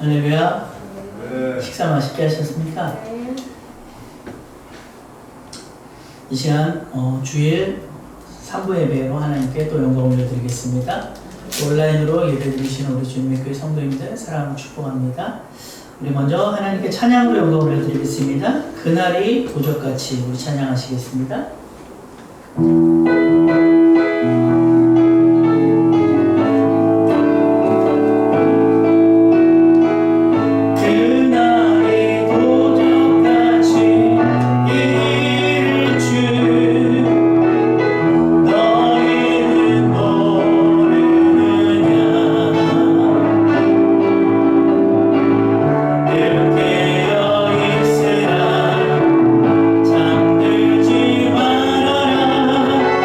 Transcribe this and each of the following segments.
할렐루야. 네. 식사 맛있게 하셨습니까? 네. 이 시간 주일 3부 예배로 하나님께 또 영광 올려드리겠습니다. 온라인으로 예배드리시는 우리 주님의 교회 성도님들 사랑하고 축복합니다. 우리 먼저 하나님께 찬양으로 영광 올려드리겠습니다. 그날이 도적같이 우리 찬양하시겠습니다. 잠들지 말아라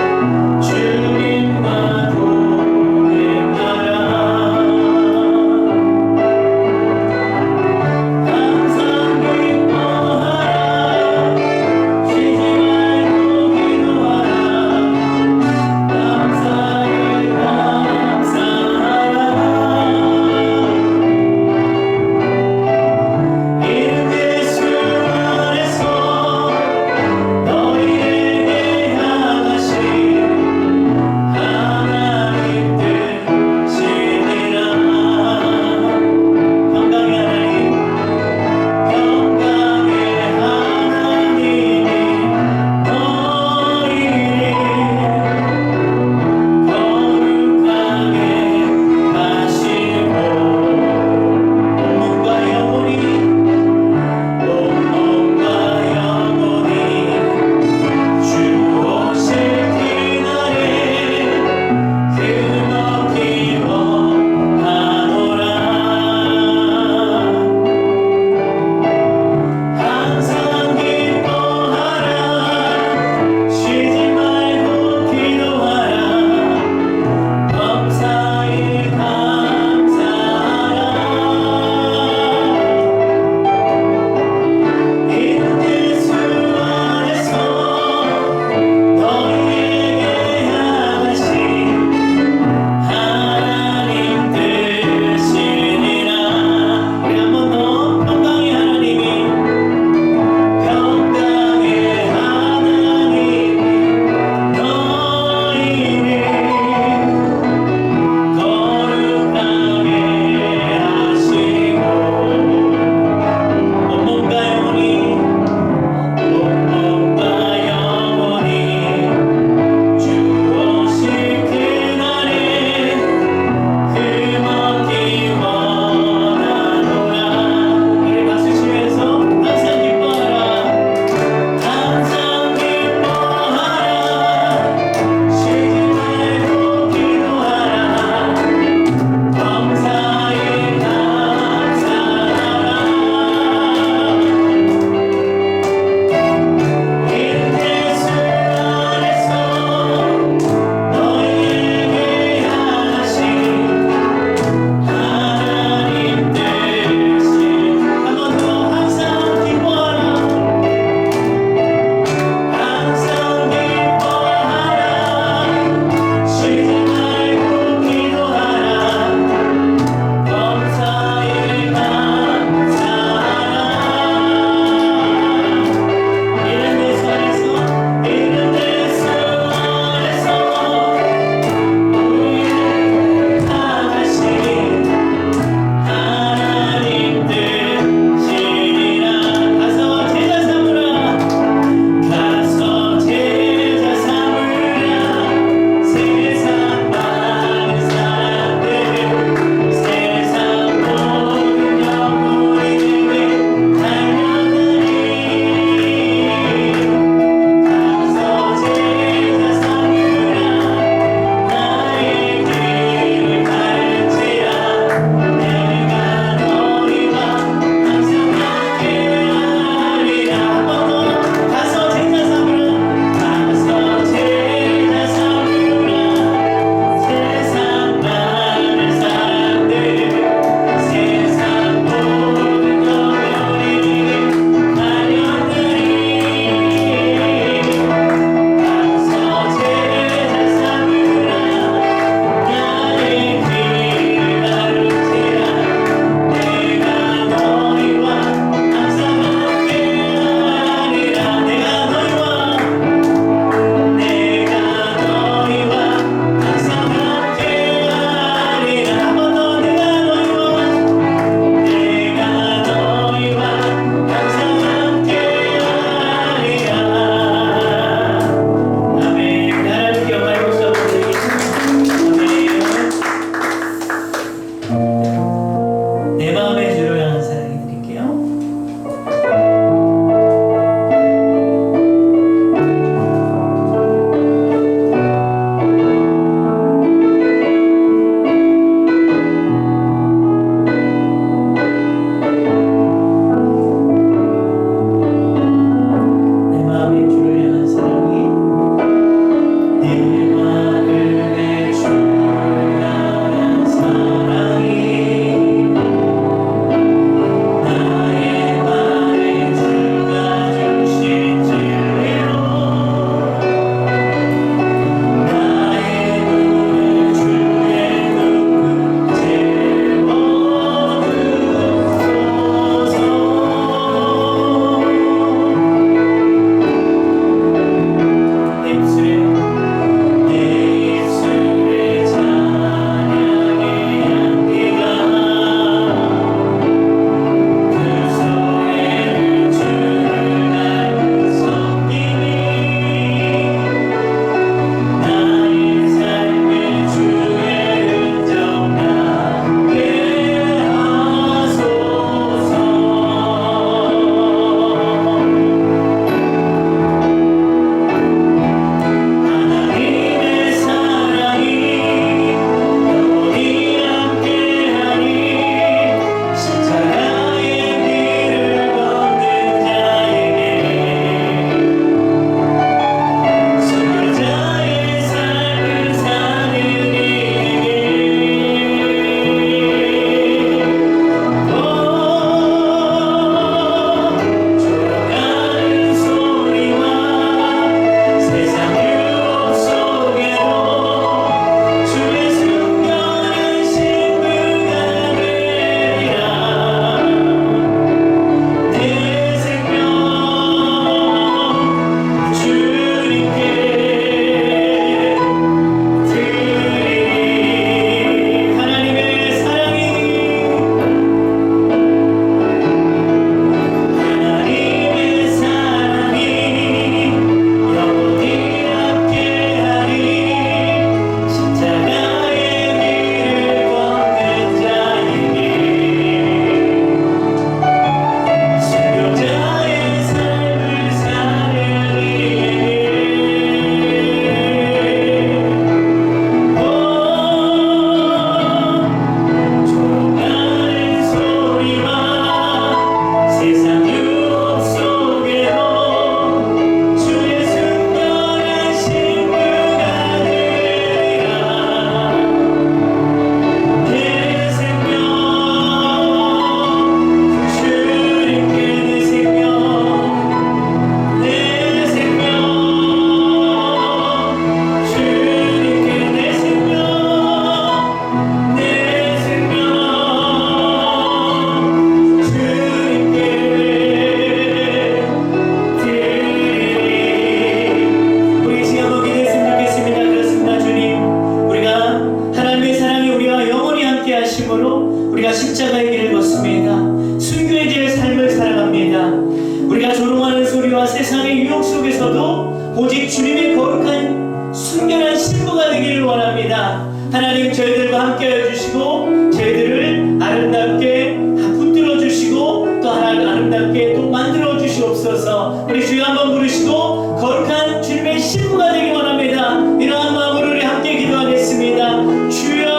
세상의 유혹 속에서도 오직 주님의 거룩한 순결한 신부가 되기를 원합니다. 하나님 저희들과 함께 해주시고 저희들을 아름답게 붙들어 주시고 또 아름답게 또 만들어 주시옵소서. 우리 주여 한번 부르시고 거룩한 주님의 신부가 되기 원합니다. 이러한 마음으로 우리 함께 기도하겠습니다. 주여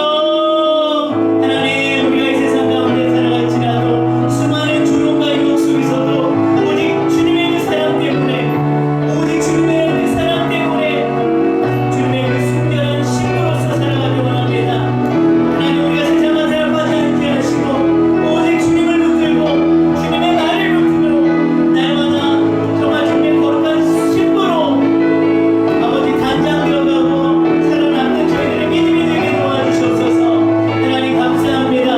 하나님, 우리가 이 세상 가운데 살아갈지라도 수많은 조롱과 유혹 속에서도 오직 주님의 그 사랑 때문에, 오직 주님의 그 사랑 때문에 주님의 그 순결한 신부로서 살아가기 원합니다. 하나님, 우리가 세상과 살아가지 않게 하시고 오직 주님을 붙들고 주님의 말을 붙들고 날마다 정말 주님의 거룩한 신부로 아버지 단장되어가고 살아남는 저희들의 믿음이 되게 도와주시옵소서. 하나님 감사합니다.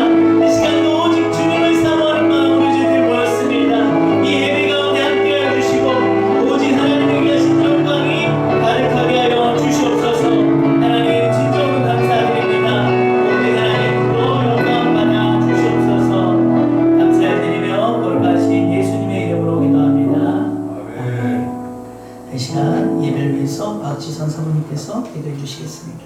이 시간도 오직 주님을 사모하는 마음으로 저희들 모였습니다. 이 예배 가운데 함께 해주시고 오직 하나님의 귀하신 영광이 가득하게 하여 주시옵소서. 하나님 진정으로 감사드립니다. 오직 하나님으로 영광 받아 주시옵소서. 감사드리며 거룩하신 예수님의 이름으로 기도합니다. 이 시간 예배를 위해서 박지선 사모님께서 기도해 주시겠습니다.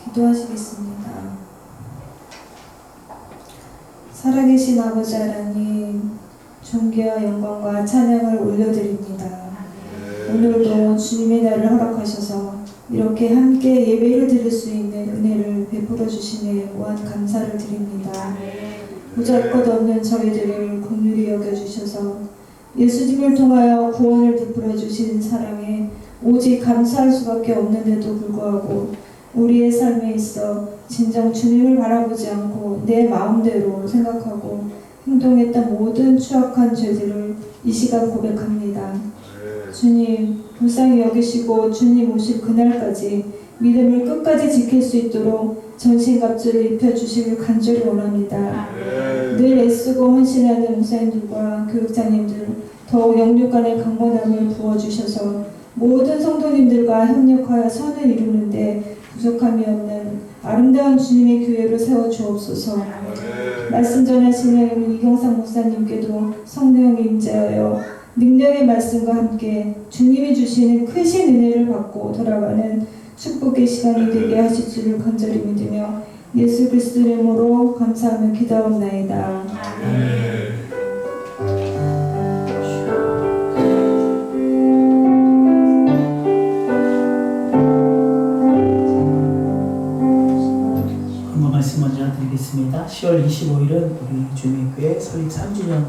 기도하시겠습니다. 살아계신 아버지 하나님, 존귀와 영광과 찬양을 올려드립니다. 오늘도 주님의 날을 허락하셔서 이렇게 함께 예배를 드릴 수 있는 은혜를 베풀어 주시네 무한 감사를 드립니다. 보잘것없는 저희들을 긍휼히 여겨주셔서 예수님을 통하여 구원을 베풀어 주신 사랑에 오직 감사할 수밖에 없는데도 불구하고 우리의 삶에 있어 진정 주님을 바라보지 않고 내 마음대로 생각하고 행동했던 모든 추악한 죄들을 이 시간 고백합니다. 주님, 불쌍히 여기시고 주님 오실 그날까지 믿음을 끝까지 지킬 수 있도록 전신갑주를 입혀주시길 간절히 원합니다. 늘 애쓰고 헌신하는 목사님들과 교육자님들 더욱 영육간의 강건함을 부어주셔서 모든 성도님들과 협력하여 선을 이루는데 부족함이 없는 아름다운 주님의 교회로 세워주옵소서. 말씀 전하시는 이경상 목사님께도 성령이 임재하여 능력의 말씀과 함께 주님이 주시는 크신 은혜를 받고 돌아가는 축복의 시간이 되게 하실 줄을 간절히 믿으며 예수 그리스도 이름으로 감사하며 기도하옵나이다. 말씀 먼저 드리겠습니다. 10월 25일은 우리 주님교회 설립 3주년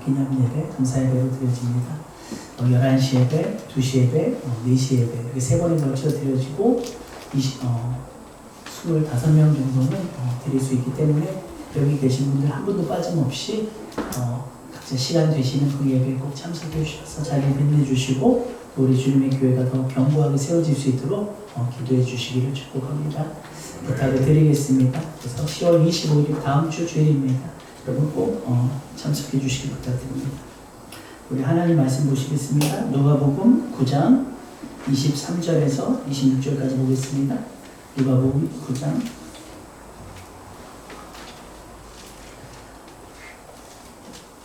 기념 예배, 감사 예배로 드려집니다. 11시 예배, 2시 예배, 4시 예배 이렇게 3번에 걸쳐 드려지고 25명 정도는 드릴 수 있기 때문에 여기 계신 분들 한 분도 빠짐없이 각자 시간 되시는 그 예배에 꼭 참석해 주셔서 자리를 빛내주시고 우리 주님의 교회가 더 견고하게 세워질 수 있도록 기도해 주시기를 축복합니다. 부탁을 드리겠습니다. 그래서 10월 25일 다음 주 주일입니다. 여러분 꼭 참석해 주시기 부탁드립니다. 우리 하나님 말씀 보시겠습니다. 누가복음 9장 23절에서 26절까지 보겠습니다. 누가복음 9장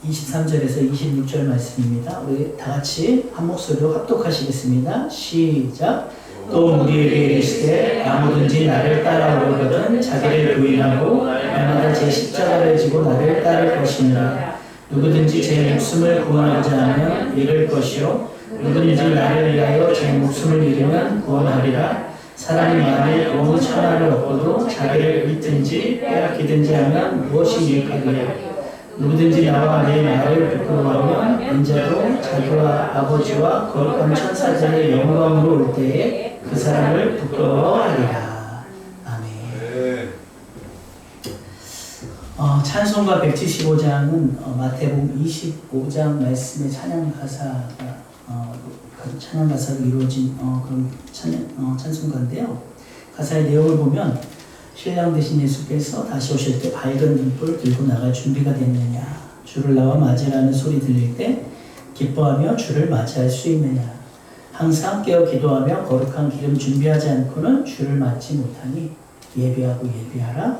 23절에서 26절 말씀입니다. 우리 다 같이 한 목소리로 합독하시겠습니다. 시작. 또 우리에게 이르시되 아무든지 나를 따라오려거든 자기를 부인하고 날마다 제 십자가를 지고 나를 따를 것이니라. 누구든지 제 목숨을 구원하고자 하면 잃을 것이요 누구든지 나를 위하여 제 목숨을 잃으면 구원하리라. 사람이 만일 온 천하를 얻고도 자기를 잃든지 빼앗기든지 하면 무엇이 유익하리요. 누구든지 나와 내 말을 부끄러워하면 인자도 자기와 아버지와 거룩한 천사들의 영광으로 올 때에 그 사람을 부끄러워하리라. 아멘. 찬송가 175장은 마태복음 25장 말씀의 찬양 가사가 찬양 가사로 이루어진 그런 찬송가인데요. 가사의 내용을 보면 신랑 되신 예수께서 다시 오실 때 밝은 등불 들고 나갈 준비가 됐느냐 주를 나와 맞이라는 소리 들릴 때 기뻐하며 주를 맞이할 수 있느냐. 항상 깨어 기도하며 거룩한 기름 준비하지 않고는 주를 맞지 못하니 예비하고 예비하라.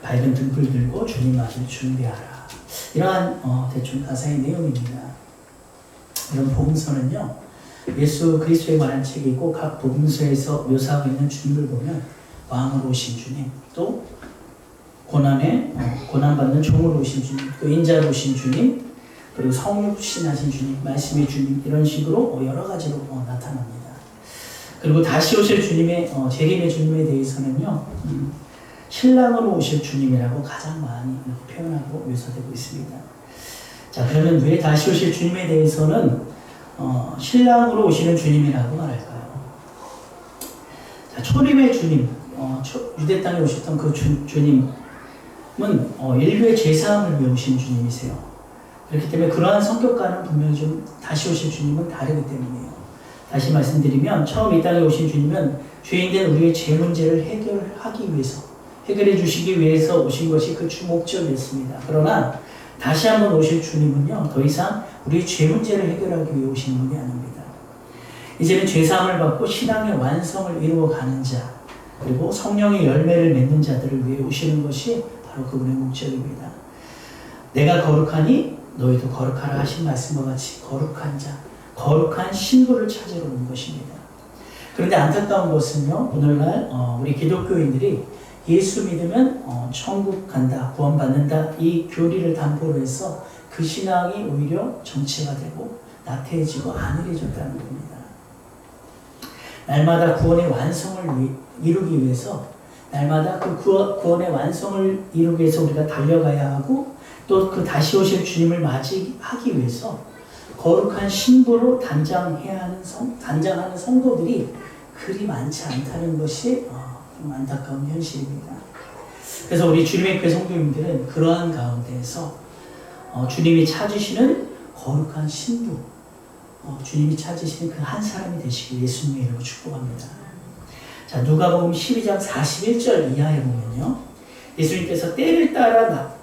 밝은 등불 들고 주님 맞을 준비하라. 이러한 대충 가사의 내용입니다. 이런 복음서는요, 예수 그리스도에 관한 책이고 각 복음서에서 묘사하고 있는 주님을 보면 왕으로 오신 주님, 또 고난받는 종으로 오신 주님, 또 인자로 오신 주님, 그리고 성육신하신 주님, 말씀의 주님, 이런 식으로 여러 가지로 나타납니다. 그리고 다시 오실 주님의 재림의 주님에 대해서는요, 신랑으로 오실 주님이라고 가장 많이 표현하고 묘사되고 있습니다. 자, 그러면 왜 다시 오실 주님에 대해서는 신랑으로 오시는 주님이라고 말할까요? 자, 초림의 주님, 유대 땅에 오셨던 그 주님은 인류의 죄사함을 위해 오신 주님이세요. 그렇기 때문에 그러한 성격과는 분명히 좀 다시 오실 주님은 다르기 때문이에요. 다시 말씀드리면 처음 이 땅에 오신 주님은 죄인된 우리의 죄 문제를 해결해 주시기 위해서 오신 것이 그 주 목적이었습니다. 그러나 다시 한번 오실 주님은요, 더 이상 우리의 죄 문제를 해결하기 위해 오신 분이 아닙니다. 이제는 죄사함을 받고 신앙의 완성을 이루어가는 자, 그리고 성령의 열매를 맺는 자들을 위해 오시는 것이 바로 그분의 목적입니다. 내가 거룩하니 너희도 거룩하라 하신 말씀과 같이 거룩한 자, 거룩한 신부를 찾으러 온 것입니다. 그런데 안타까운 것은요, 오늘날 우리 기독교인들이 예수 믿으면 천국 간다, 구원받는다, 이 교리를 담보로 해서 그 신앙이 오히려 정체가 되고 나태해지고 안일해졌다는 겁니다. 날마다 구원의 완성을 이루기 위해서, 날마다 그 구원의 완성을 이루기 위해서 우리가 달려가야 하고, 또 그 다시 오실 주님을 맞이하기 위해서 거룩한 신부로 단장하는 성도들이 그리 많지 않다는 것이 좀 안타까운 현실입니다. 그래서 우리 주님의 교회 성도님들은 그러한 가운데에서 주님이 찾으시는 거룩한 신부, 주님이 찾으시는 그 한 사람이 되시길 예수님의 이름으로 축복합니다. 자, 누가복음 12장 41절 이하에 보면요, 예수님께서 때를 따라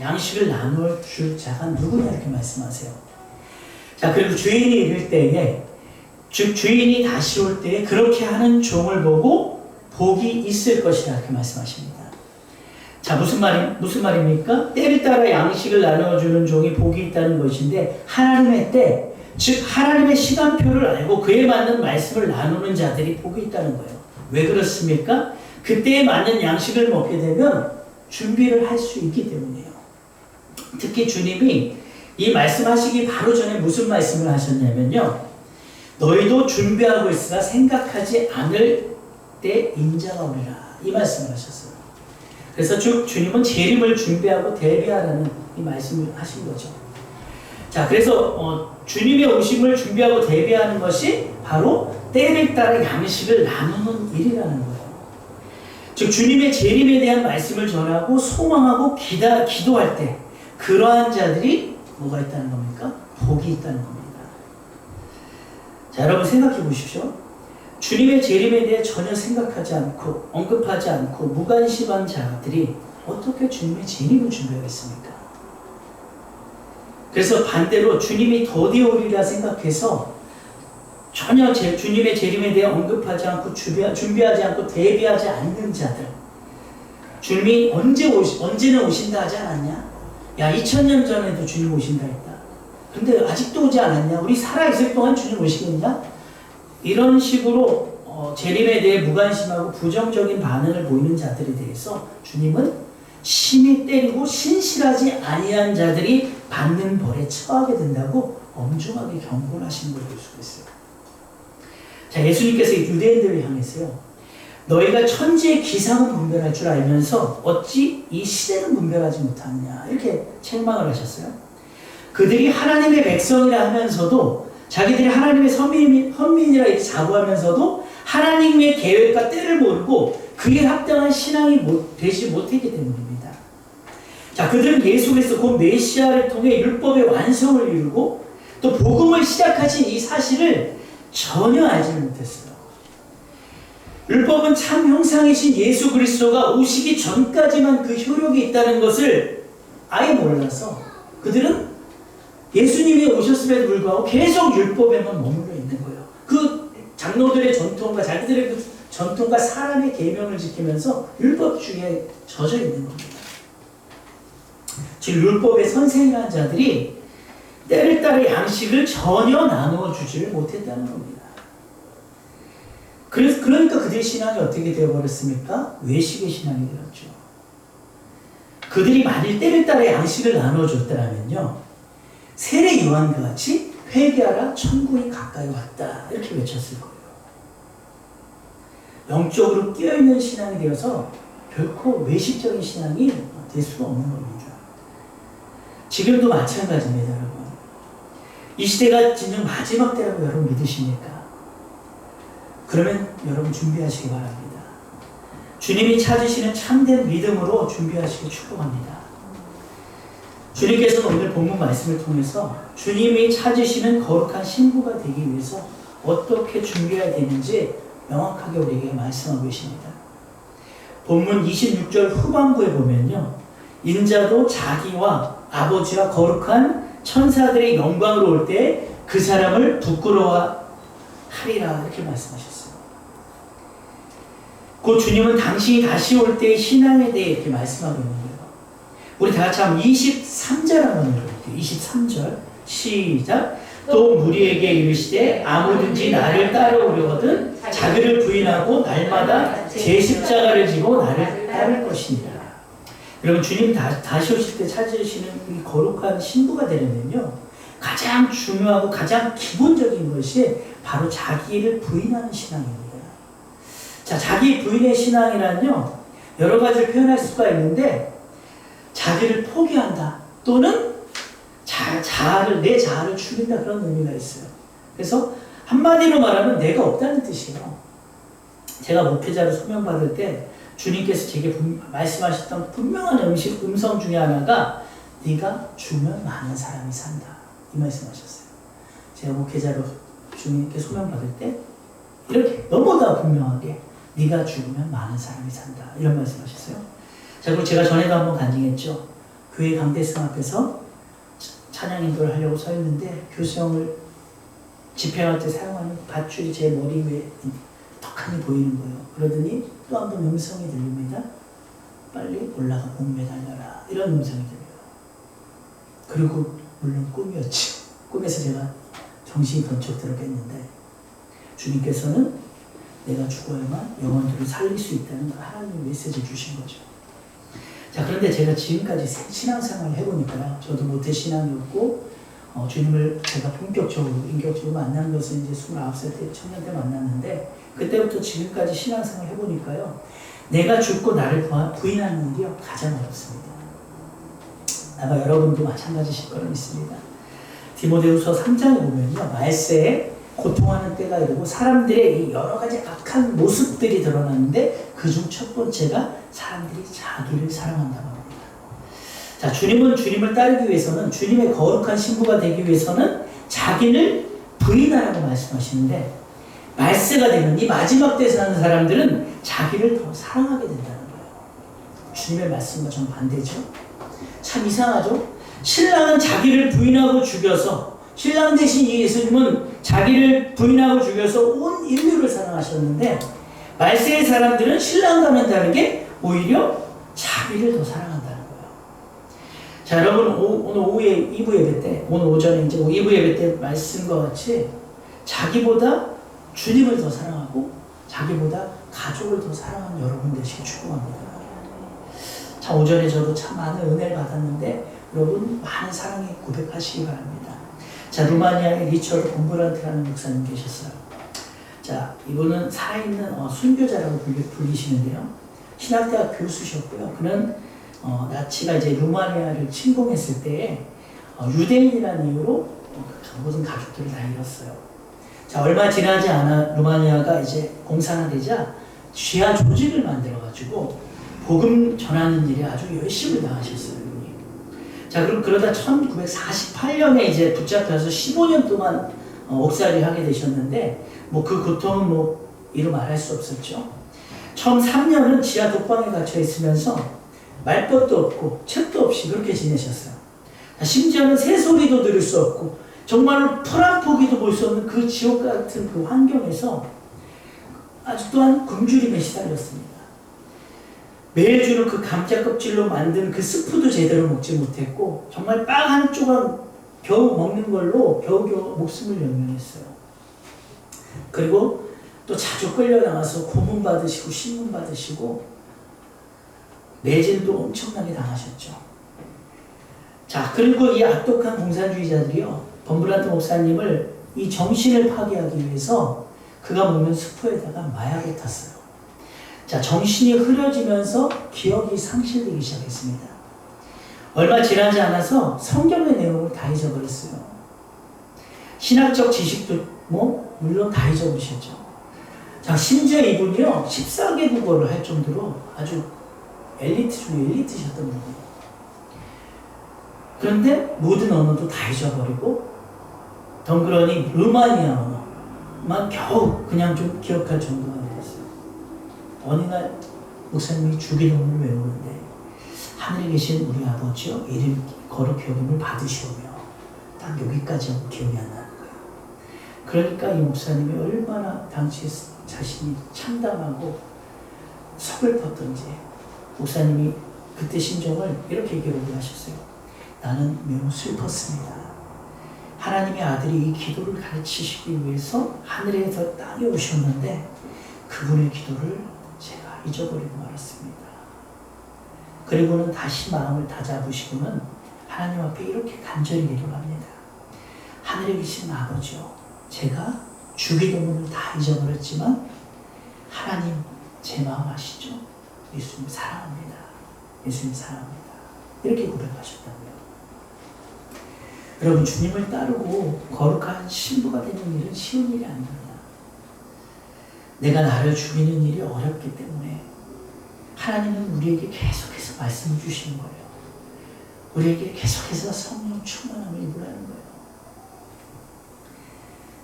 양식을 나눌 줄 자가 누구냐 이렇게 말씀하세요. 자, 그리고 주인이 이를 때에, 즉 주인이 다시 올 때에 그렇게 하는 종을 보고 복이 있을 것이다 이렇게 말씀하십니다. 자, 무슨 말입니까? 때를 따라 양식을 나눠주는 종이 복이 있다는 것인데, 하나님의 때, 즉 하나님의 시간표를 알고 그에 맞는 말씀을 나누는 자들이 복이 있다는 거예요. 왜 그렇습니까? 그때에 맞는 양식을 먹게 되면 준비를 할 수 있기 때문이에요. 특히 주님이 이 말씀하시기 바로 전에 무슨 말씀을 하셨냐면요, 너희도 준비하고 있으라 생각하지 않을 때 인자가 오리라, 이 말씀을 하셨어요. 그래서 주님은 재림을 준비하고 대비하라는 이 말씀을 하신 거죠. 자, 그래서 주님의 오심을 준비하고 대비하는 것이 바로 때를 따라 양식을 나누는 일이라는 거예요. 즉 주님의 재림에 대한 말씀을 전하고 소망하고 기도할 때 그러한 자들이 뭐가 있다는 겁니까? 복이 있다는 겁니다. 자, 여러분 생각해 보십시오. 주님의 재림에 대해 전혀 생각하지 않고 언급하지 않고 무관심한 자들이 어떻게 주님의 재림을 준비하겠습니까? 그래서 반대로 주님이 더디 오리라 생각해서 전혀 주님의 재림에 대해 언급하지 않고 준비하지 않고 대비하지 않는 자들, 주님이 언제는 오신다 하지 않았냐? 야, 2000년 전에도 주님 오신다 했다. 근데 아직도 오지 않았냐? 우리 살아있을 동안 주님 오시겠냐? 이런 식으로 재림에 대해 무관심하고 부정적인 반응을 보이는 자들에 대해서 주님은 심히 때리고 신실하지 아니한 자들이 받는 벌에 처하게 된다고 엄중하게 경고를 하시는 걸 볼 수가 있어요. 자, 예수님께서 유대인들을 향해서요, 너희가 천지의 기상은 분별할 줄 알면서 어찌 이 시대는 분별하지 못하느냐 이렇게 책망을 하셨어요. 그들이 하나님의 백성이라 하면서도, 자기들이 하나님의 선민이라 이렇게 자부하면서도 하나님의 계획과 때를 모르고 그에 합당한 신앙이 되지 못했기 때문입니다. 자, 그들은 예수 그리스도 곧 메시아를 통해 율법의 완성을 이루고 또 복음을 시작하신 이 사실을 전혀 알지 못했어요. 율법은 참 형상이신 예수 그리스도가 오시기 전까지만 그 효력이 있다는 것을 아예 몰라서 그들은 예수님이 오셨음에도 불구하고 계속 율법에만 머물러 있는 거예요. 그 장로들의 전통과 자기들의 그 전통과 사람의 계명을 지키면서 율법주의에 젖어 있는 겁니다. 즉 율법의 선생이라는 자들이 때를 따라 양식을 전혀 나누어 주지를 못했다는 겁니다. 그러니까 그들의 신앙이 어떻게 되어버렸습니까? 외식의 신앙이 되었죠. 그들이 만일 때를 따라 양식을 나눠줬더라면요, 세례 요한과 같이 회개하라 천국이 가까이 왔다 이렇게 외쳤을 거예요. 영적으로 끼어있는 신앙이 되어서 결코 외식적인 신앙이 될 수가 없는 겁니다. 지금도 마찬가지입니다, 여러분. 이 시대가 진정 마지막 때라고 여러분 믿으십니까? 그러면 여러분 준비하시기 바랍니다. 주님이 찾으시는 참된 믿음으로 준비하시길 축복합니다. 주님께서는 오늘 본문 말씀을 통해서 주님이 찾으시는 거룩한 신부가 되기 위해서 어떻게 준비해야 되는지 명확하게 우리에게 말씀하고 계십니다. 본문 26절 후반부에 보면요, 인자도 자기와 아버지와 거룩한 천사들의 영광으로 올 때 그 사람을 부끄러워하리라 이렇게 말씀하셨어요. 그 주님은 당신이 다시 올 때의 신앙에 대해 이렇게 말씀하고 있는 거예요. 우리 다 같이 한번 23절 한번 읽어볼게요. 23절 시작. 또 무리에게 이르시되 아무든지 나를 따라오려거든 자기를 부인하고 날마다 제 십자가를 지고 나를 따를 것이니라. 여러분 주님 다시 오실 때 찾으시는 이 거룩한 신부가 되려면요, 가장 중요하고 가장 기본적인 것이 바로 자기를 부인하는 신앙입니다. 자, 자기 부인의 신앙이란요, 여러 가지를 표현할 수가 있는데 자기를 포기한다 또는 내 자아를 죽인다 그런 의미가 있어요. 그래서 한마디로 말하면 내가 없다는 뜻이에요. 제가 목회자로 소명받을 때 주님께서 제게 말씀하셨던 분명한 음성 중에 하나가 네가 죽으면 많은 사람이 산다 이 말씀하셨어요. 제가 목회자로 주님께 소명받을 때 이렇게 너무나 분명하게 네가 죽으면 많은 사람이 산다 이런 말씀하셨어요. 자, 그리고 제가 전에도 한번 간증했죠. 교회 강대성 앞에서 찬양 인도를 하려고 서 있는데 교수형을 집행할 때 사용하는 밧줄이 제 머리 위에 턱하니 보이는 거예요. 그러더니 또 한 번 음성이 들립니다. 빨리 올라가 목매달려라 이런 음성이 들려요. 그리고 물론 꿈이었죠. 꿈에서 제가 정신이 번쩍 들었겠는데 주님께서는 내가 죽어야만 영혼들을 살릴 수 있다는 하나님의 메시지를 주신 거죠. 자, 그런데 제가 지금까지 신앙생활을 해보니까요, 저도 모태 신앙이었고 주님을 제가 본격적으로 인격적으로 만난 것은 이제 29살 때 청년 때 만났는데 그때부터 지금까지 신앙생활을 해보니까요, 내가 죽고 나를 부인하는 일이 가장 어렵습니다. 아마 여러분도 마찬가지실 거라 믿습니다. 디모데후서 3장에 보면요, 말세에 고통하는 때가 이르고 사람들의 이 여러 가지 악한 모습들이 드러나는데 그중 첫 번째가 사람들이 자기를 사랑한다고 합니다. 자, 주님은 주님을 따르기 위해서는, 주님의 거룩한 신부가 되기 위해서는 자기를 부인하라고 말씀하시는데, 말세가 되면 이 마지막 때에 사는 사람들은 자기를 더 사랑하게 된다는 거예요. 주님의 말씀과 정반대죠. 참 이상하죠? 신랑은 자기를 부인하고 죽여서, 신랑 대신 예수님은 자기를 부인하고 죽여서 온 인류를 사랑하셨는데, 말세의 사람들은 신랑과는 다르게 오히려 자기를 더 사랑한다는 거예요. 자, 여러분 오늘 오후에 2부 예배 때, 오늘 오전에 이제 2부 예배 때 말씀과 같이 자기보다 주님을 더 사랑하고 자기보다 가족을 더 사랑하는 여러분 되시길 축복합니다. 자, 오전에 저도 참 많은 은혜를 받았는데 여러분 많은 사랑에 고백하시기 바랍니다. 자, 루마니아의 리처드 곰브란트라는 목사님 계셨어요. 자, 이분은 살아있는 순교자라고 불리시는데요. 신학대학 교수셨고요. 그는 나치가 이제 루마니아를 침공했을 때에 유대인이라는 이유로 모든 가족들을 다 잃었어요. 자, 얼마 지나지 않아 루마니아가 이제 공산화되자 지하 조직을 만들어가지고 복음 전하는 일에 아주 열심히 나가셨어요. 자, 그럼 그러다 1948년에 이제 붙잡혀서 15년 동안 옥살이를 하게 되셨는데, 그 고통은 이루 말할 수 없었죠. 처음 3년은 지하 독방에 갇혀 있으면서 말벗도 없고 책도 없이 그렇게 지내셨어요. 심지어는 새소리도 들을 수 없고 정말로 풀 한 포기도 볼 수 없는 그 지옥 같은 그 환경에서 아주 또한 굶주림에 시달렸습니다. 매일 주는 그 감자 껍질로 만든 그 스프도 제대로 먹지 못했고 정말 빵 한 조각 겨우 먹는 걸로 겨우겨우 목숨을 연명했어요. 그리고 또 자주 끌려나가서 고문 받으시고 신문 받으시고 매질도 엄청나게 당하셨죠. 자, 그리고 이 악독한 공산주의자들이요, 범브란트 목사님을 이 정신을 파괴하기 위해서 그가 먹는 스프에다가 마약을 탔어요. 자, 정신이 흐려지면서 기억이 상실되기 시작했습니다. 얼마 지나지 않아서 성경의 내용을 다 잊어버렸어요. 신학적 지식도 물론 다 잊어버리셨죠. 자, 심지어 이분이요 14개국어를 할 정도로 아주 엘리트 중에 엘리트셨던 분이에요. 그런데 모든 언어도 다 잊어버리고 덩그러니 루마니아 언어만 겨우 그냥 좀 기억할 정도가 되었어요. 어느 날 목사님이 주기도문을 외우는데 하늘에 계신 우리 아버지여 이름 거룩히 여김을 받으시오며 딱 여기까지 하고 기억이 안 나는 거예요. 그러니까 이 목사님이 얼마나 당시 자신이 참담하고 서글펐던지 목사님이 그때 심정을 이렇게 기록을 하셨어요. 나는 매우 슬펐습니다. 하나님의 아들이 이 기도를 가르치시기 위해서 하늘에서 땅에 오셨는데 그분의 기도를 제가 잊어버리고 말았습니다. 그리고는 다시 마음을 다잡으시고는 하나님 앞에 이렇게 간절히 기도합니다. 하늘에 계신 아버지요, 제가 주기도문을 다 잊어버렸지만 하나님 제 마음 아시죠? 예수님 사랑합니다. 예수님 사랑합니다. 이렇게 고백하셨다고요. 여러분, 주님을 따르고 거룩한 신부가 되는 일은 쉬운 일이 아닙니다. 내가 나를 죽이는 일이 어렵기 때문에 하나님은 우리에게 계속해서 말씀을 주시는 거예요. 우리에게 계속해서 성령 충만함을 입으라는 거예요.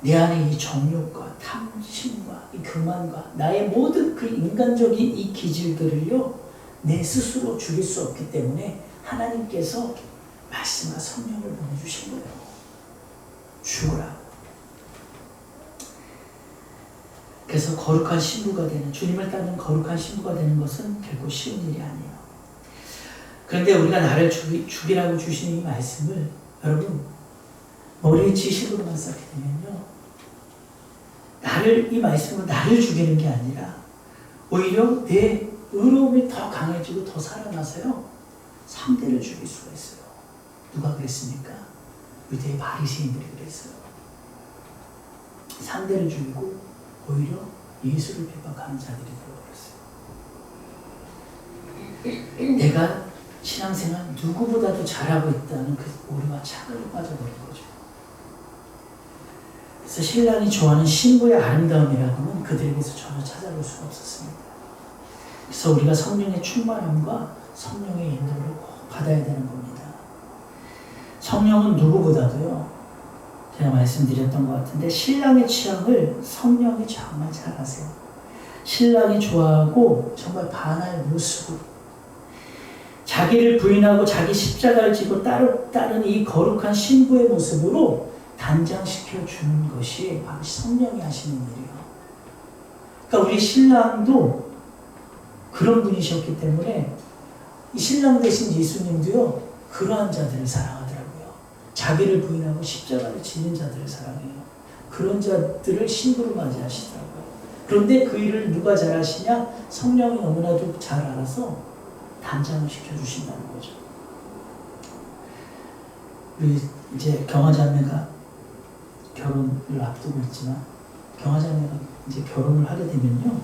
내 안에 이 정욕과 탐심과 이 교만과 나의 모든 그 인간적인 이 기질들을요, 내 스스로 죽일 수 없기 때문에 하나님께서 말씀과 성령을 보내주신 거예요. 죽으라. 그래서 거룩한 신부가 되는, 주님을 따르는 거룩한 신부가 되는 것은 결코 쉬운 일이 아니에요. 그런데 우리가 나를 죽이라고 주시는 이 말씀을 여러분 머리에 지식으로만 쌓게 되면요, 이 말씀으로 나를 죽이는 게 아니라 오히려 내 의로움이 더 강해지고 더 살아나서요 상대를 죽일 수가 있어요. 누가 그랬습니까? 유대의 바리새인들이 그랬어요. 상대를 죽이고 오히려 예수를 핍박하는 자들이 되어버렸어요. 내가 신앙생활 누구보다도 잘하고 있다는 그 오류와 착각에 빠져버린 거죠. 그래서 신랑이 좋아하는 신부의 아름다움이라고는 그들에게서 전혀 찾아볼 수가 없었습니다. 그래서 우리가 성령의 충만함과 성령의 인도를 꼭 받아야 되는 겁니다. 성령은 누구보다도요, 제가 말씀드렸던 것 같은데 신랑의 취향을 성령이 정말 잘 아세요. 신랑이 좋아하고 정말 반할 모습으로 자기를 부인하고 자기 십자가를 지고 따르는 이 거룩한 신부의 모습으로 단장시켜 주는 것이 바로 성령이 하시는 일이에요. 그러니까 우리 신랑도 그런 분이셨기 때문에 이 신랑 대신 예수님도요 그러한 자들을 사랑하더라고요. 자기를 부인하고 십자가를 지는 자들을 사랑해요. 그런 자들을 신부로 맞이하시더라고요. 그런데 그 일을 누가 잘 하시냐? 성령이 너무나도 잘 알아서 단장을 시켜주신다는 거죠. 우리 이제 경화자매가 결혼을 앞두고 있지만 경화자매가 이제 결혼을 하게 되면요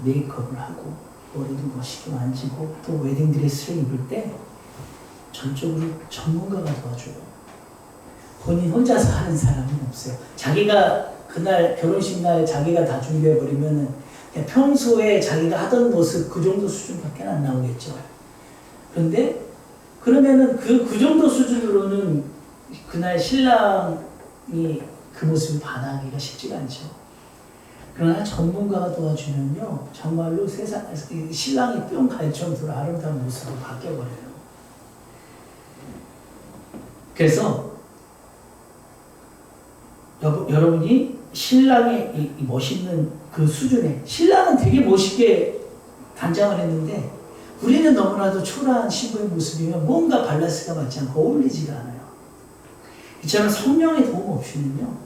메이크업을 하고 머리도 멋있게 만지고 또 웨딩드레스를 입을 때 전적으로 전문가가 도와줘요. 본인 혼자서 하는 사람은 없어요. 자기가 그날 결혼식 날 자기가 다 준비해버리면 평소에 자기가 하던 모습 그 정도 수준밖에 안 나오겠죠. 그런데 그러면은 그 정도 수준으로는 그날 신랑이 그 모습을 반하기가 쉽지가 않죠. 그러나 전문가가 도와주면요 정말로 신랑이 뿅 갈 정도로 아름다운 모습으로 바뀌어버려요. 그래서 여러분이 신랑의 이 멋있는 그 수준에, 신랑은 되게 멋있게 단장을 했는데 우리는 너무나도 초라한 신부의 모습이면 뭔가 밸런스가 맞지 않고 어울리지가 않아요. 이처럼 성령의 도움 없이는요,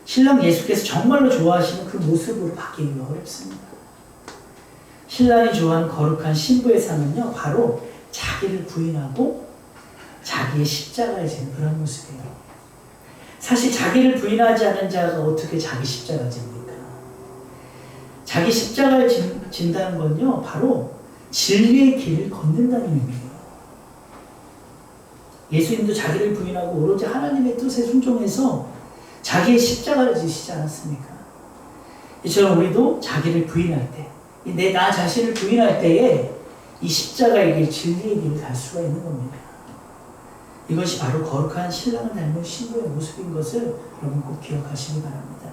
신랑 예수께서 정말로 좋아하시는 그 모습으로 바뀌기가 어렵습니다. 신랑이 좋아하는 거룩한 신부의 삶은요, 바로 자기를 부인하고 자기의 십자가에 지는 그런 모습이에요. 사실 자기를 부인하지 않은 자가 어떻게 자기 십자가를 집니까? 자기 십자가를 진다는 건요, 바로 진리의 길을 걷는다는 의미예요. 예수님도 자기를 부인하고 오로지 하나님의 뜻에 순종해서 자기의 십자가를 지시지 않았습니까? 이처럼 우리도 자기를 부인할 때, 나 자신을 부인할 때에 이 십자가의 길, 진리의 길을 갈 수가 있는 겁니다. 이것이 바로 거룩한 신랑을 닮은 신부의 모습인 것을 여러분 꼭 기억하시기 바랍니다.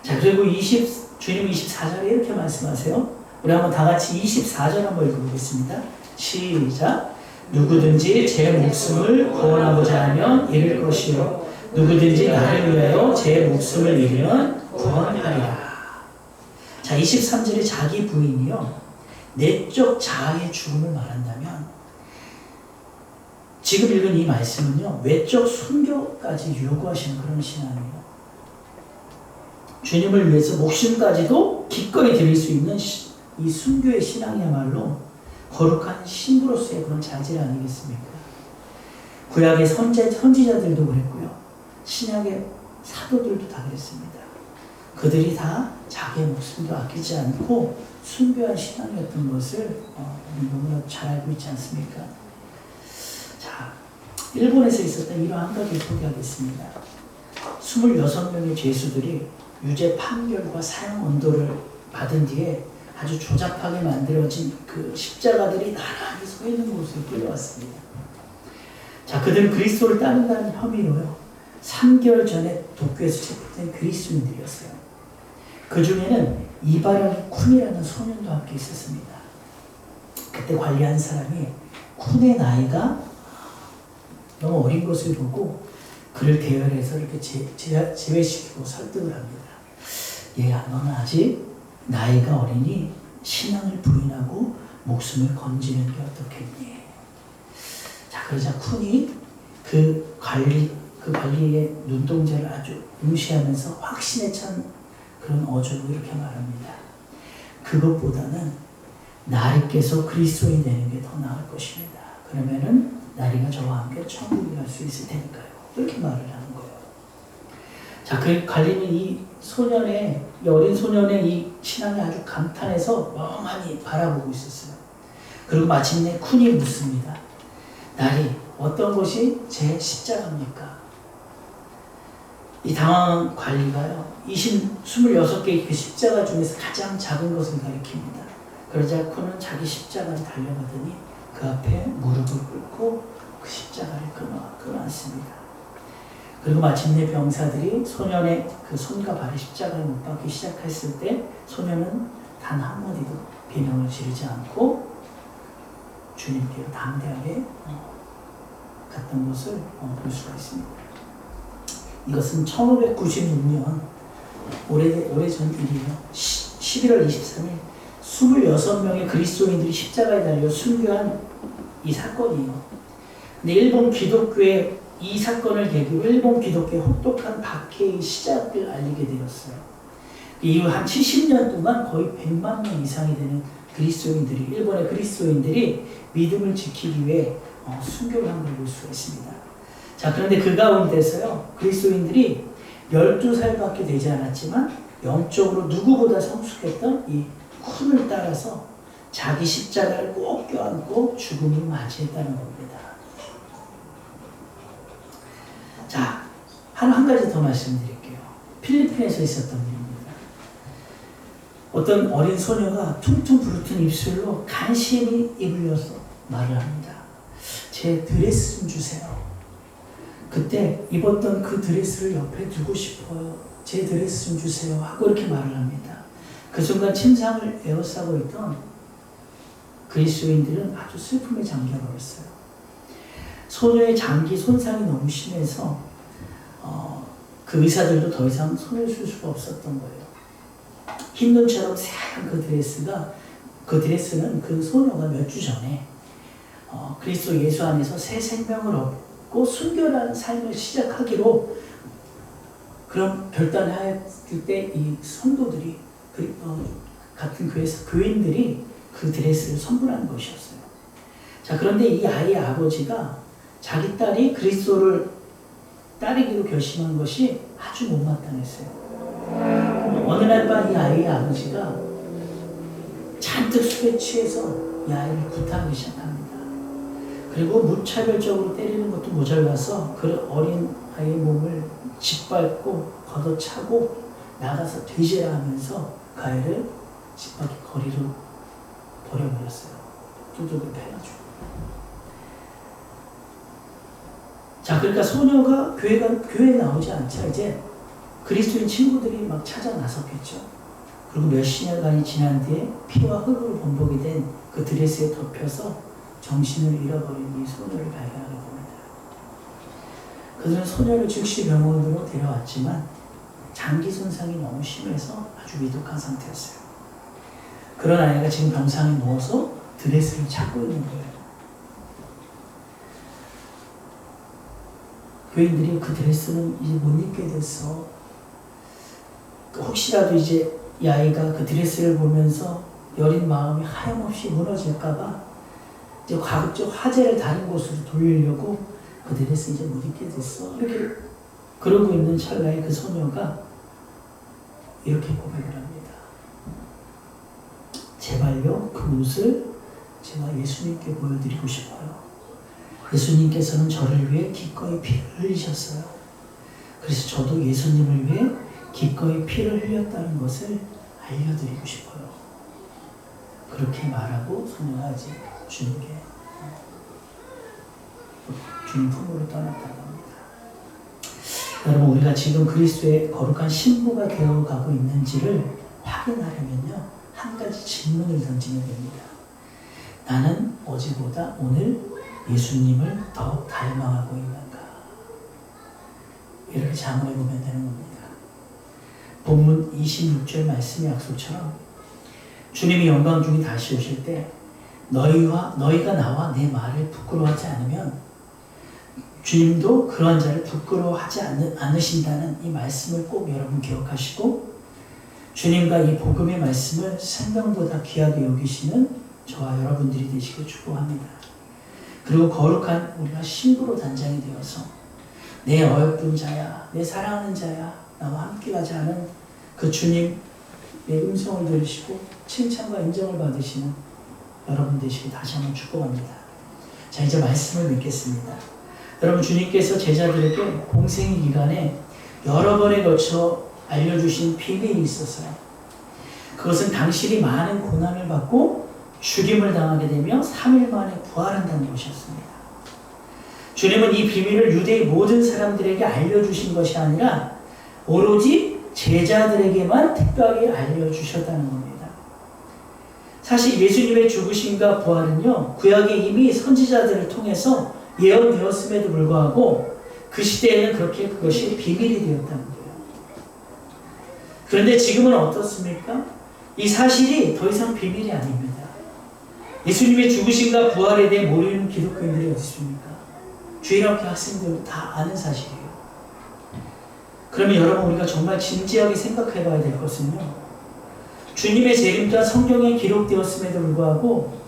자, 그리고 주님 24절에 이렇게 말씀하세요. 우리 한번 다 같이 24절 한번 읽어보겠습니다. 시작. 누구든지 제 목숨을 구원하고자 하면 잃을 것이요 누구든지 나를 위하여 제 목숨을 잃으면 구원하리라. 자, 23절에 자기 부인이요, 내적 자아의 죽음을 말한다면, 지금 읽은 이 말씀은요, 외적 순교까지 요구하시는 그런 신앙이에요. 주님을 위해서 목숨까지도 기꺼이 드릴 수 있는 이 순교의 신앙이야말로 거룩한 신부로서의 그런 자질 아니겠습니까? 구약의 선지자들도 그랬고요, 신약의 사도들도 다 그랬습니다. 그들이 다 자기의 목숨도 아끼지 않고 순교한 신앙이었던 것을 너무나 잘 알고 있지 않습니까? 자, 일본에서 있었던 이러한 한 가지를 소개하겠습니다. 26명의 죄수들이 유죄 판결과 사형 언도를 받은 뒤에 아주 조잡하게 만들어진 그 십자가들이 나란히 서 있는 곳으로 끌려왔습니다. 자, 그들은 그리스도를 따른다는 혐의로요, 3개월 전에 도쿄에서 체포된 그리스도인들이었어요. 그 중에는 이바라기 쿤이라는 소년도 함께 있었습니다. 그때 관리한 사람이 쿤의 나이가 너무 어린 것을 보고 그를 대열해서 이렇게 제외시키고 설득을 합니다. 얘야, 너는 아직 나이가 어리니 신앙을 부인하고 목숨을 건지는 게 어떻겠니? 자, 그러자 쿤이 그 관리의 눈동자를 아주 응시하면서 확신에 찬 그런 어조로 이렇게 말합니다. 그것보다는 나리께서 그리스도인이 되는 게 더 나을 것입니다. 그러면은 나리가 저와 함께 천국에 갈 수 있을 테니까요. 이렇게 말을 하는 거예요. 자, 그 관리는 이 어린 소년의 이 신앙에 아주 감탄해서 멍하니 바라보고 있었어요. 그리고 마침내 쿤이 묻습니다. 나리, 어떤 것이 제 십자가입니까? 이 당황한 관리가요, 26개의 그 십자가 중에서 가장 작은 것을 가리킵니다. 그러자 쿤은 자기 십자가를 달려가더니 그 앞에 무릎을 꿇고 그 십자가를 끊어안습니다. 그리고 마침내 병사들이 소년의 그 손과 발을 십자가에 못 박기 시작했을 때 소년은 단 한마디도 비명을 지르지 않고 주님께로 담대하게 갔던 것을 볼 수가 있습니다. 이것은 1596년 오래전 일이에요. 11월 23일 26명의 그리스도인들이 십자가에 달려 순교한 이 사건이에요. 근데 일본 기독교의 이 사건을 계기로 일본 기독교의 혹독한 박해의 시작을 알리게 되었어요. 이후 한 70년 동안 거의 100만 명 이상이 되는 일본의 그리스도인들이 믿음을 지키기 위해 순교를 한 걸 볼 수가 있습니다. 자, 그런데 그 가운데서요, 그리스도인들이 12살밖에 되지 않았지만 영적으로 누구보다 성숙했던 이 쿤을 따라서 자기 십자가를 꼭 껴안고 죽음을 맞이했다는 겁니다. 자, 한 가지 더 말씀드릴게요. 필리핀에서 있었던 일입니다. 어떤 어린 소녀가 퉁퉁 부르튼 입술로 간신히 입을 열어서 말을 합니다. 제 드레스 좀 주세요. 그때 입었던 그 드레스를 옆에 두고 싶어요. 제 드레스 좀 주세요. 하고 이렇게 말을 합니다. 그 순간 침상을 에워싸고 있던 그리스도인들은 아주 슬픔에 잠겨버렸어요. 소녀의 장기 손상이 너무 심해서 그 의사들도 더 이상 손을 쓸 수가 없었던 거예요. 흰 눈처럼 새하얀 그 드레스는 그 소녀가 몇 주 전에 그리스도 예수 안에서 새 생명을 얻고 순결한 삶을 시작하기로 그런 결단을 하였을 때 이 성도들이 같은 교회에서 교인들이 그 드레스를 선물한 것이었어요. 자, 그런데 이 아이의 아버지가 자기 딸이 그리스도를 따르기로 결심한 것이 아주 못마땅했어요. 어느 날 밤 이 아이의 아버지가 잔뜩 술에 취해서 이 아이를 구타하기 시작합니다. 그리고 무차별적으로 때리는 것도 모자라서 그 어린 아이의 몸을 짓밟고 걷어차고 나가서 뒤지라 하면서 그 아이를 집 밖에 거리로 버려버렸어요. 두둑을 패가지고. 자, 그러니까 소녀가 교회에 나오지 않자 이제 그리스도인 친구들이 막 찾아 나섰겠죠. 그리고 몇십 년간이 지난 뒤에 피와 흙으로 범벅이 된 그 드레스에 덮여서 정신을 잃어버린 이 소녀를 발견하게 됩니다. 그들은 소녀를 즉시 병원으로 데려왔지만 장기 손상이 너무 심해서 아주 위독한 상태였어요. 그런 아이가 지금 병상에 누워서 드레스를 찾고 있는 거예요. 교인들이 그 드레스는 이제 못 입게 됐어. 혹시라도 이제 이 아이가 그 드레스를 보면서 여린 마음이 하염없이 무너질까봐 이제 가급적 화제를 다른 곳으로 돌리려고 그 드레스 이제 못 입게 됐어. 이렇게 그러고 있는 찰나에 그 소녀가 이렇게 고백을 합니다. 제발요, 그 옷을 제가 예수님께 보여드리고 싶어요. 예수님께서는 저를 위해 기꺼이 피를 흘리셨어요. 그래서 저도 예수님을 위해 기꺼이 피를 흘렸다는 것을 알려드리고 싶어요. 그렇게 말하고 소녀가 이제 주님 품으로 떠났다고 합니다. 여러분, 우리가 지금 그리스도의 거룩한 신부가 되어가고 있는지를 확인하려면요, 한 가지 질문을 던지면 됩니다. 나는 어제보다 오늘 예수님을 더 닮아가고 있는가? 이렇게 자문해 보면 되는 겁니다. 본문 26절 말씀의 약속처럼 주님이 영광 중에 다시 오실 때 너희가 나와 내 말을 부끄러워하지 않으면 주님도 그러한 자를 부끄러워하지 않으신다는 이 말씀을 꼭 여러분 기억하시고, 주님과 이 복음의 말씀을 생명보다 귀하게 여기시는 저와 여러분들이 되시길 축복합니다. 그리고 거룩한 우리가 신부로 단장이 되어서 내 어여쁜 자야, 내 사랑하는 자야, 나와 함께 가자 하는 그 주님의 음성을 들으시고 칭찬과 인정을 받으시는 여러분 되시길 다시 한번 축복합니다. 자, 이제 말씀을 믿겠습니다. 여러분, 주님께서 제자들에게 공생의 기간에 여러 번에 걸쳐 알려주신 비밀이 있었어요. 그것은 당신이 많은 고난을 받고 죽임을 당하게 되며 3일 만에 부활한다는 것이었습니다. 주님은 이 비밀을 유대의 모든 사람들에게 알려주신 것이 아니라 오로지 제자들에게만 특별히 알려주셨다는 겁니다. 사실 예수님의 죽으심과 부활은요, 구약에 이미 선지자들을 통해서 예언되었음에도 불구하고 그 시대에는 그렇게 그것이 비밀이 되었다는 거예요. 그런데 지금은 어떻습니까? 이 사실이 더 이상 비밀이 아닙니다. 예수님의 죽으심과 부활에 대해 모르는 기독교인들이 어디 있습니까? 주일학교 학생들 다 아는 사실이에요. 그러면 여러분, 우리가 정말 진지하게 생각해 봐야 될 것은요, 주님의 재림 또한 성경에 기록되었음에도 불구하고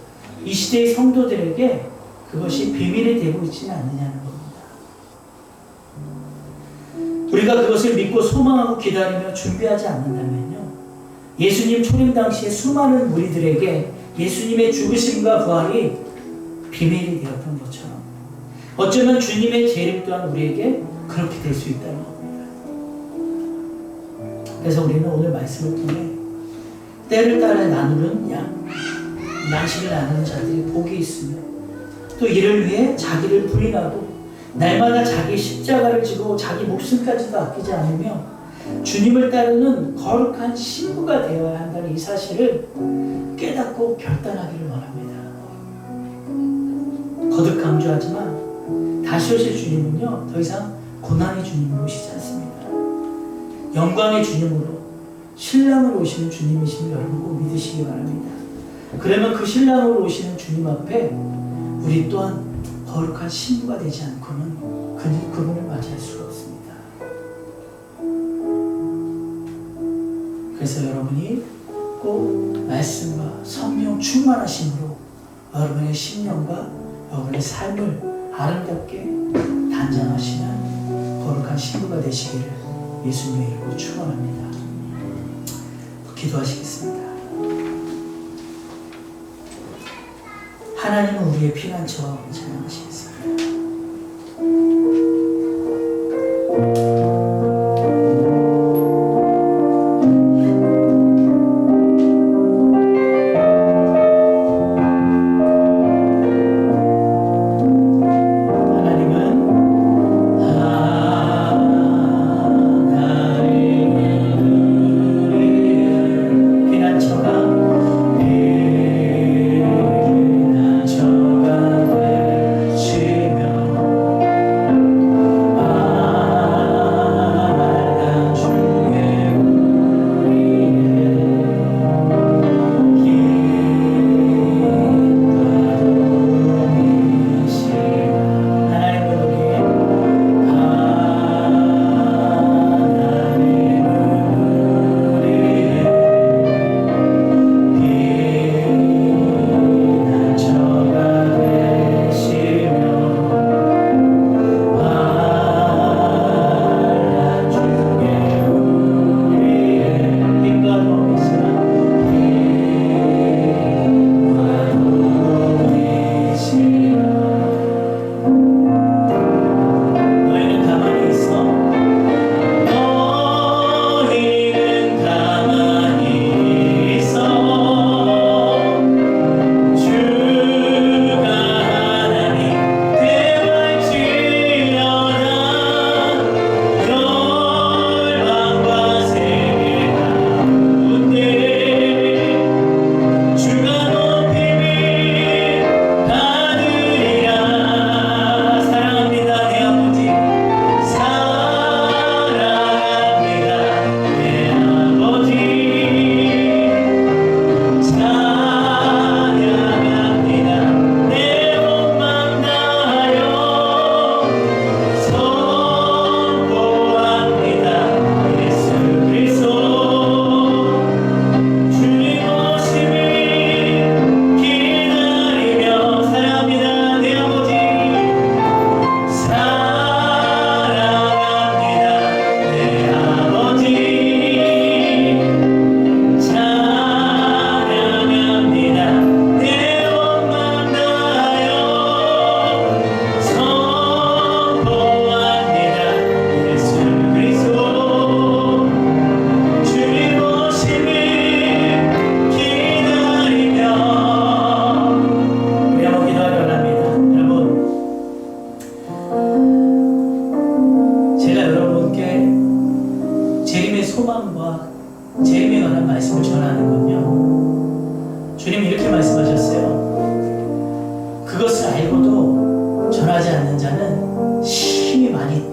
이 시대의 성도들에게 그것이 비밀이 되고 있지는 않느냐는 겁니다. 우리가 그것을 믿고 소망하고 기다리며 준비하지 않는다면요, 예수님 초림 당시에 수많은 무리들에게 예수님의 죽으심과 부활이 비밀이 되었던 것처럼 어쩌면 주님의 재림 또한 우리에게 그렇게 될 수 있다는 겁니다. 그래서 우리는 오늘 말씀을 통해 때를 따라 나누는 양식을 나누는 자들이 복이 있으며, 또 이를 위해 자기를 부인하고 날마다 자기 십자가를 지고 자기 목숨까지도 아끼지 않으며 주님을 따르는 거룩한 신부가 되어야 한다는 이 사실을 깨닫고 결단하기를 원합니다. 거듭 강조하지만 다시 오실 주님은요, 더 이상 고난의 주님으로 오시지 않습니다. 영광의 주님으로 신랑으로 오시는 주님이심을 여러분 꼭 믿으시기 바랍니다. 그러면 그 신랑으로 오시는 주님 앞에 우리 또한 거룩한 신부가 되지 않고는 그분을 맞이할 수가 없습니다. 그래서 여러분이 꼭 말씀과 성령 충만하심으로 여러분의 심령과 여러분의 삶을 아름답게 단장하시는 거룩한 신부가 되시기를 예수님의 이름으로 축원합니다. 기도하시겠습니다. 하나님은 우리의 피난처 찬양하시겠습니다. 그것을 알고도 전하지 않는 자는 심히 많이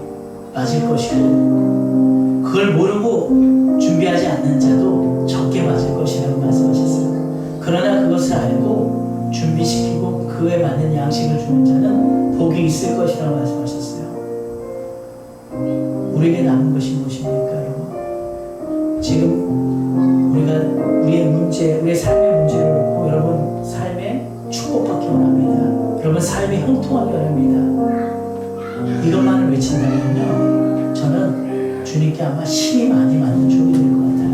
맞을 것이고, 그걸 모르고 준비하지 않는 자도 적게 맞을 것이라고 말씀하셨어요. 그러나 그것을 알고 준비시키고 그에 맞는 양식을 주는 자는 복이 있을 것이라고 말씀하셨어요. 우리에게 남은 것이 무엇입니까, 여러분? 지금 우리가 우리의 문제, 우리의 삶의 문제를 놓고 여러분 삶에 축복받기 원합니다. 여러분 삶이 형통하기 원합니다. 이것만을 외친다면요, 저는 주님께 아마 힘이 많이 맞는 종이 될 것 같아요.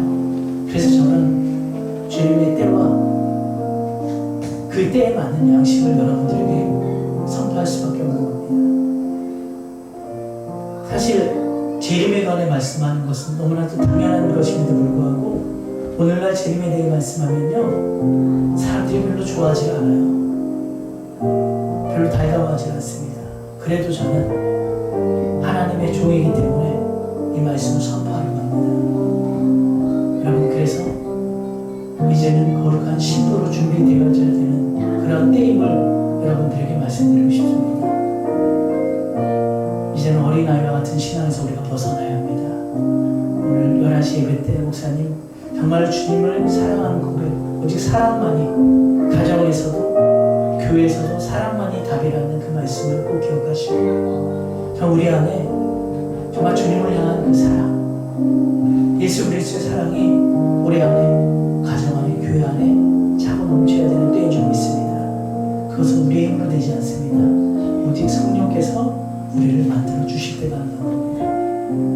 그래서 저는 주님의 때와 그 때에 맞는 양식을 여러분들에게 선포할 수밖에 없는 겁니다. 사실 재림에 관해 말씀하는 것은 너무나도 당연한 것임에도 불구하고 오늘날 재림에 대해 말씀하면요, 사람들이 별로 좋아하지 않아요. 별로 달가워하지 않습니다. 그래도 저는 하나님의 종이기 때문에 이 말씀을 선포하려고 합니다. 여러분, 그래서 이제는 거룩한 신부로 준비되어져야 되는 그런 때임을 여러분들에게 말씀드리고 싶습니다. 이제는 어린아이와 같은 신앙에서 우리가 벗어나야 합니다. 오늘 11시 예배 때 목사님 정말 주님을 사랑하는 고백, 오직 사랑만이, 가정에서도 교회에서도 사랑만이 답이라는 그 말씀을 꼭 기억하시고, 정 우리 안에 정말 주님을 향한 그 사랑, 예수 그리스도의 사랑이 우리 안에, 가정 안에, 교회 안에 차고 넘쳐야 되는 때인 줄 믿습니다. 그것은 우리의 힘으로 되지 않습니다. 오직 성령께서 우리를 만들어 주실 때가 한다는 겁니다.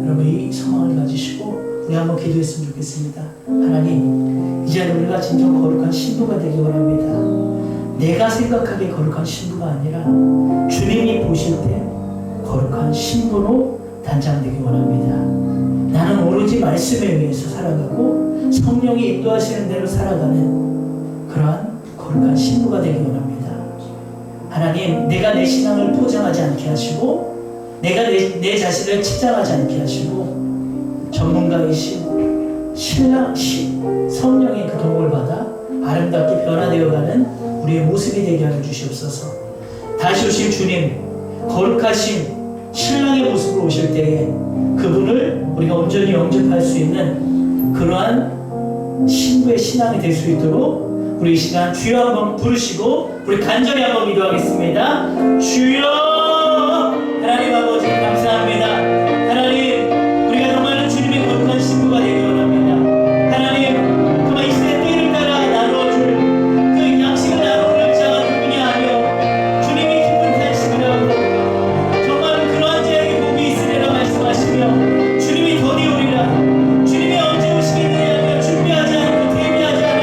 여러분, 이 소망을 가지시고 우리 한번 기도했으면 좋겠습니다. 하나님, 이제 우리가 진정 거룩한 신부가 되기 원합니다. 내가 생각하기에 거룩한 신부가 아니라 주님이 보실 때 거룩한 신부로 단장되기 원합니다. 나는 오로지 말씀에 의해서 살아가고 성령이 인도하시는 대로 살아가는 그러한 거룩한 신부가 되기 원합니다. 하나님, 내가 내 신앙을 포장하지 않게 하시고 내가 내 자신을 치장하지 않게 하시고 전문가이신 신랑 성령의 그 도움을 받아 아름답게 변화되어가는 우리의 모습이 되게 하여 주시옵소서. 다시 오실 주님, 거룩하신 신랑의 모습으로 오실 때에 그분을 우리가 온전히 영접할 수 있는 그러한 신부의 신앙이 될 수 있도록 우리 이 시간 주여 한번 부르시고 우리 간절히 한번 기도하겠습니다. 주여, 하나님 아버지 감사합니다. 하나님, 우리가 정말 주님의 거룩한 신부가 되기 원합니다. 하나님, 정말 이 시대 때를 따라 나누어줄 그 양식을 나누는 자가 누구냐 하며 주님이 깊은 탄식을 하고 정말 그러한 자에게 복이 있으리라 말씀하시며 주님이 더디오리라, 주님이 언제 오시겠느냐 하며 준비하지 않고 대비하지 않은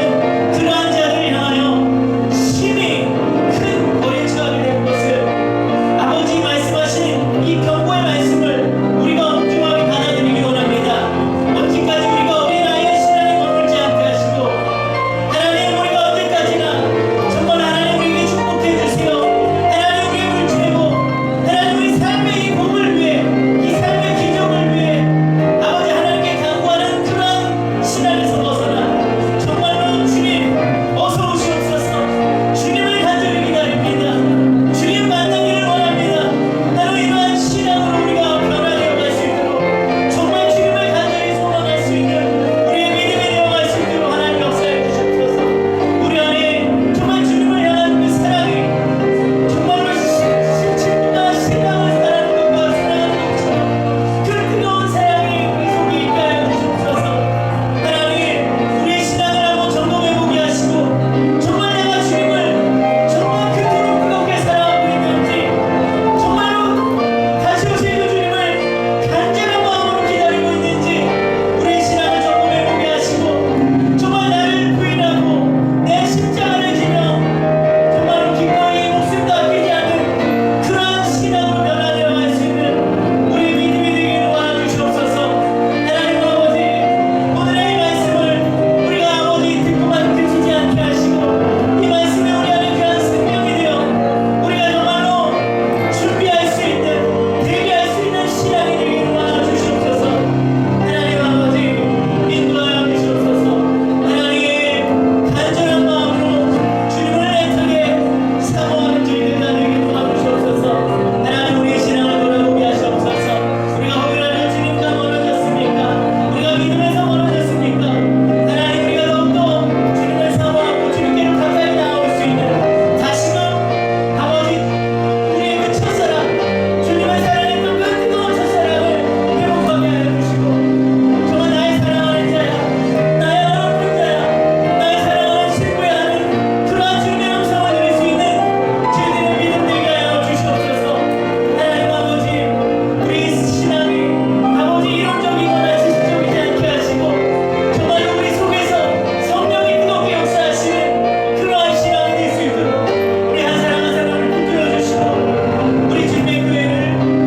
그러한 자를 향하여 심히 큰 거리에 처하게 될 것을 아버지 말씀하신 이 경고의 말씀을 우리가 엄중하게 받아들이기 원합니다. 언제까지 우리가 어린아이의 신앙에 머물지 않게 하시고 하나님, 우리가 언제까지나 정말 하나님 우리에게 축복해 주세요. 하나님 우리의 물질이고 하나님 우리 삶의 이 복을 위해, 이 삶의 기적을 위해 아버지 하나님께 간구하는 그런 신앙에서 벗어나 정말로 주님 어서 오시옵소서. 주님을 간절히 기다립니다. 주님 만나기를 원합니다. 바로 이러한 신앙으로 우리가 변화되어 갈 수 있도록 정말 주님을 간절히 소망할 수 있는 우리의 믿음이 되어갈 수 있도록 하나님 역사해 주시옵소서. 우리 안에 정말 주님을 향한 그 사랑이 정말로 친구가 신앙을 사랑하는 것과 사랑하는 것처럼 그 뜨거운 사랑이 우리 속에 있게 하여 주시옵소서. 하나님, 우리의 신앙을 한번 점검해보게 하시고 정말 내가 주님을 정말 그토록 뜨겁게 사랑하고 있는지, 정말로 다시 오실 그 주님을 간절한 마음으로 기다리고 있는지 우리의 신앙을 점검해보게 하시고 정말 나를 부인하고 내 십자가를 지며 정말로 기꺼이 목숨도 아끼지 않은 그러한 신앙으로 변화되어 갈 수 있는 우리의 믿음이 되기를 도와주시옵소서. 하나님 아버지, 오늘의 이 말씀을 우리가 아버지 듣고만 그치지 않게 하시고 이 말씀이 우리 안에 귀한 생명이 되어 우리가 정말로 준비할 수 있는, 대비할 수 있는 신앙이 되기를 도와주시옵소서. 하나님 아버지, 인도하여 주시옵소서. 하나님, 간절한 마음으로 주님을 애타게 사모하는 저희들 되기를 도와주시옵소서. 하나님, 우리의 신앙을 돌아보게 하시옵소서. 우리가 혹여라도 주님과 멀어졌습니까? 우리가 믿음에서 멀어졌습니까? 하나님, 우리가 더욱더 주님을 사모하고 주님께로 가까이 나아올 수 있는 다시금 아버지 우리의 그 첫사랑, 주님을 사랑했던 그 뜨거운 첫사랑을 회복하게 하여 주시고 정말 나의 사랑하는 자야, 나의 어렵은 자야, 나의 사랑하는 친구야 하는 그러한 주님의 음성을 들을 수 있는 저희들의 믿음 되게 하여 주시옵소서. 하나님 아버지, 우리 신앙이 아버지 이론적이거나 지식적이지 않게 하시고 정말로 우리 속에서 성령이 뜨겁게 역사하시는 그러한 신앙이 될 수 있도록 우리 한 사람 한 사람을 붙들어 주시고 우리 주님의 교회를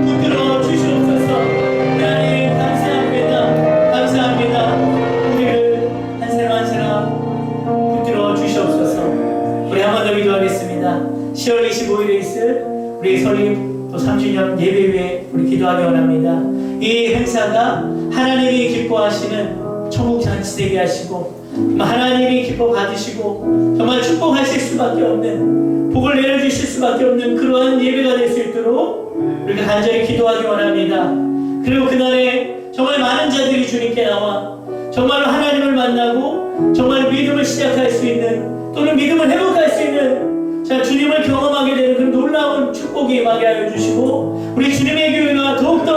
붙들어 주시옵소서. 하나님 감사합니다. 감사합니다. 우리를 한 사람 한 사람 붙들어 주시옵소서. 우리 한 번 더 기도하겠습니다. 10월 25일에 있을 우리 설립 또 3주년 예배위에 우리 기도하기 원합니다. 이 행사가 하나님이 기뻐하시는 천국 잔치 되게 하시고 하나님이 기뻐 받으시고 정말 축복하실 수밖에 없는, 복을 내려주실 수밖에 없는 그러한 예배가 될 수 있도록 우리가 간절히 기도하기 원합니다. 그리고 그날에 정말 많은 자들이 주님께 나와 정말로 하나님을 만나고 정말 믿음을 시작할 수 있는, 또는 믿음을 회복할 수 있는, 자, 주님을 경험하게 되는 그 놀라운 축복이 임하게 하여 주시고, 우리 주님의 교회가 더욱더